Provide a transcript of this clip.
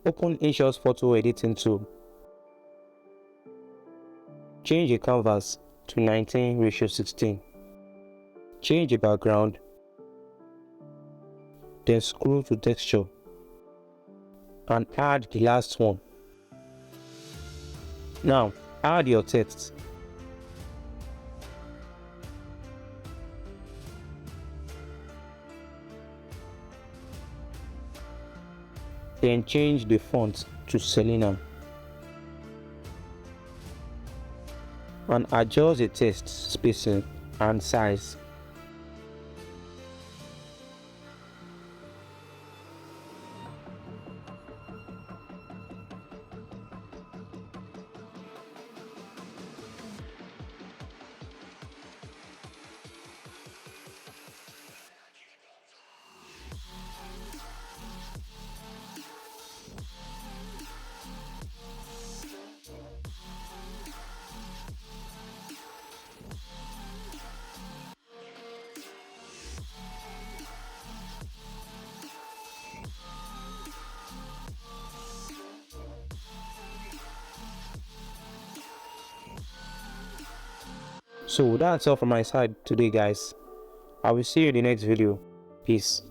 Open Inshot photo editing tool. Change the canvas to 19:16. Change the background. Then scroll to texture and add the last one. Now add your text. Then change the font to Selena and adjust the text spacing and size. So that's all from my side today, guys. I will see you in the next video. Peace.